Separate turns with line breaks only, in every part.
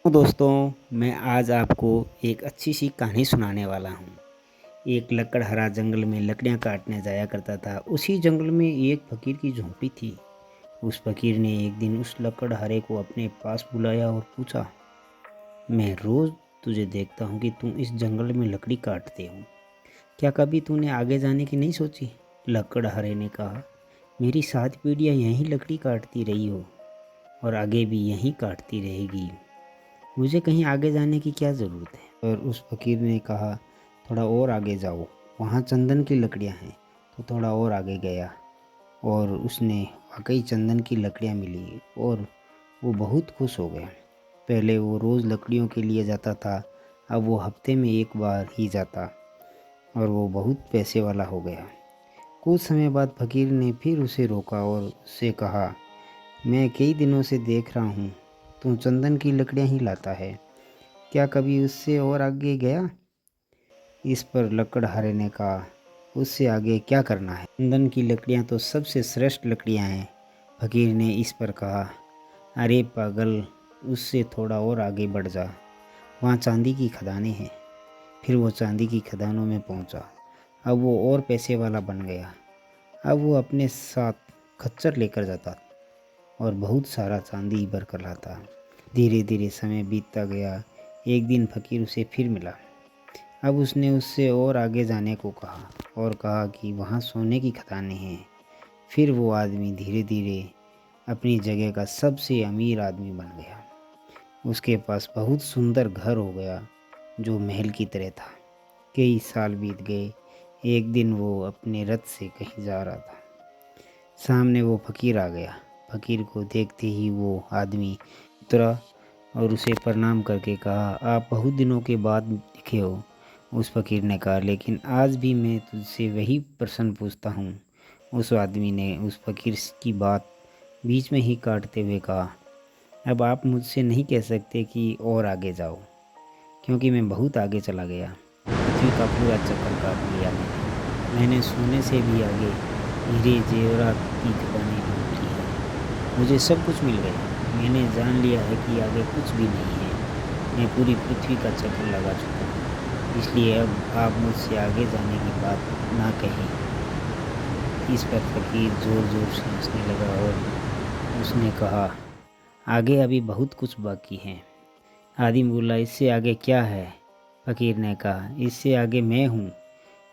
तो दोस्तों, मैं आज आपको एक अच्छी सी कहानी सुनाने वाला हूँ। एक लकड़हारा जंगल में लकड़ियाँ काटने जाया करता था। उसी जंगल में एक फ़कीर की झोंपड़ी थी। उस फ़कीर ने एक दिन उस लकड़हारे को अपने पास बुलाया और पूछा, मैं रोज़ तुझे देखता हूँ कि तुम इस जंगल में लकड़ी काटते हो। क्या कभी तूने आगे जाने की नहीं सोची? लकड़हारे ने कहा, मेरी 7 पीढ़ियाँ यहीं लकड़ी काटती रही हो और आगे भी यहीं काटती रहेगी। मुझे कहीं आगे जाने की क्या ज़रूरत है? और उस फ़कीर ने कहा, थोड़ा और आगे जाओ, वहाँ चंदन की लकड़ियाँ हैं। तो थोड़ा और आगे गया और उसने वाकई चंदन की लकड़ियाँ मिली और वो बहुत खुश हो गया। पहले वो रोज़ लकड़ियों के लिए जाता था, अब वो हफ्ते में एक बार ही जाता और वो बहुत पैसे वाला हो गया। कुछ समय बाद फ़कीर ने फिर उसे रोका और उससे कहा, मैं कई दिनों से देख रहा हूँ, तू चंदन की लकड़ियाँ ही लाता है। क्या कभी उससे और आगे गया? इस पर लकड़हारे ने कहा, उससे आगे क्या करना है? चंदन की लकड़ियाँ तो सबसे श्रेष्ठ लकड़ियाँ हैं। फकीर ने इस पर कहा, अरे पागल, उससे थोड़ा और आगे बढ़ जा, वहाँ चांदी की खदानें हैं। फिर वो चांदी की खदानों में पहुँचा। अब वो और पैसे वाला बन गया। अब वो अपने साथ खच्चर लेकर जाता और बहुत सारा चांदी भर कर लाता। धीरे धीरे समय बीतता गया। एक दिन फकीर उसे फिर मिला। अब उसने उससे और आगे जाने को कहा और कहा कि वहाँ सोने की खदानें हैं। फिर वो आदमी धीरे धीरे अपनी जगह का सबसे अमीर आदमी बन गया। उसके पास बहुत सुंदर घर हो गया जो महल की तरह था। कई साल बीत गए। एक दिन वो अपने रथ से कहीं जा रहा था। सामने वो फकीर आ गया। फकीर को देखते ही वो आदमी उतरा और उसे प्रणाम करके कहा, आप बहुत दिनों के बाद दिखे हो। उस फकीर ने कहा, लेकिन आज भी मैं तुझसे वही प्रश्न पूछता हूँ। उस आदमी ने उस फकीर की बात बीच में ही काटते हुए कहा, अब आप मुझसे नहीं कह सकते कि और आगे जाओ, क्योंकि मैं बहुत आगे चला गया। पृथ्वी का पूरा चक्कर काट लिया मैंने सोने से भी आगे हीरे जेवरात की खदानें ढूंढ ली है। मुझे सब कुछ मिल गया। मैंने जान लिया है कि आगे कुछ भी नहीं है। मैं पूरी पृथ्वी का चक्कर लगा चुका हूँ। इसलिए अब आप मुझसे आगे जाने की बात ना कहें। इस पर फकीर ज़ोर ज़ोर से हंसने लगा और उसने कहा, आगे अभी बहुत कुछ बाकी है। आदमी बोला, इससे आगे क्या है? फकीर ने कहा, इससे आगे मैं हूँ।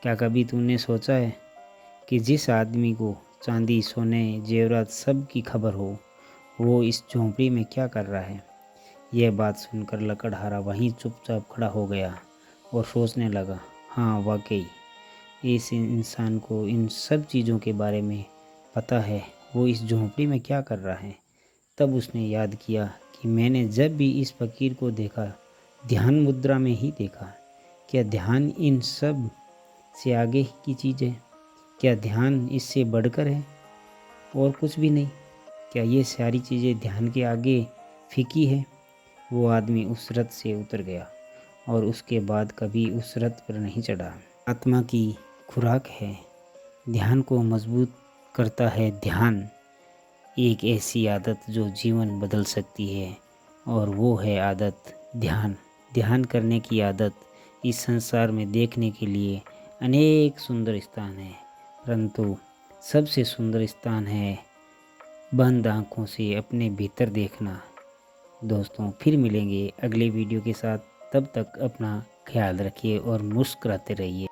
क्या कभी तूने सोचा है कि जिस आदमी को चांदी सोने जेवरात सब की खबर हो, वो इस झोंपड़ी में क्या कर रहा है? यह बात सुनकर लकड़हारा वहीं चुपचाप खड़ा हो गया और सोचने लगा, हाँ वाकई इस इंसान को इन सब चीज़ों के बारे में पता है। वो इस झोंपड़ी में क्या कर रहा है? तब उसने याद किया कि मैंने जब भी इस फकीर को देखा, ध्यान मुद्रा में ही देखा। क्या ध्यान इन सब से आगे की चीज़ है? क्या ध्यान इससे बढ़कर है और कुछ भी नहीं? क्या ये सारी चीज़ें ध्यान के आगे फीकी है? वो आदमी उस रथ से उतर गया और उसके बाद कभी उस रथ पर नहीं चढ़ा। आत्मा की खुराक है, ध्यान को मजबूत करता है। ध्यान एक ऐसी आदत जो जीवन बदल सकती है और वो है आदत ध्यान। ध्यान करने की आदत इस संसार में देखने के लिए अनेक सुंदर स्थान है, परंतु सबसे सुंदर स्थान है बंद आँखों से अपने भीतर देखना। दोस्तों, फिर मिलेंगे अगले वीडियो के साथ। तब तक अपना ख्याल रखिए और मुस्कुराते रहिए।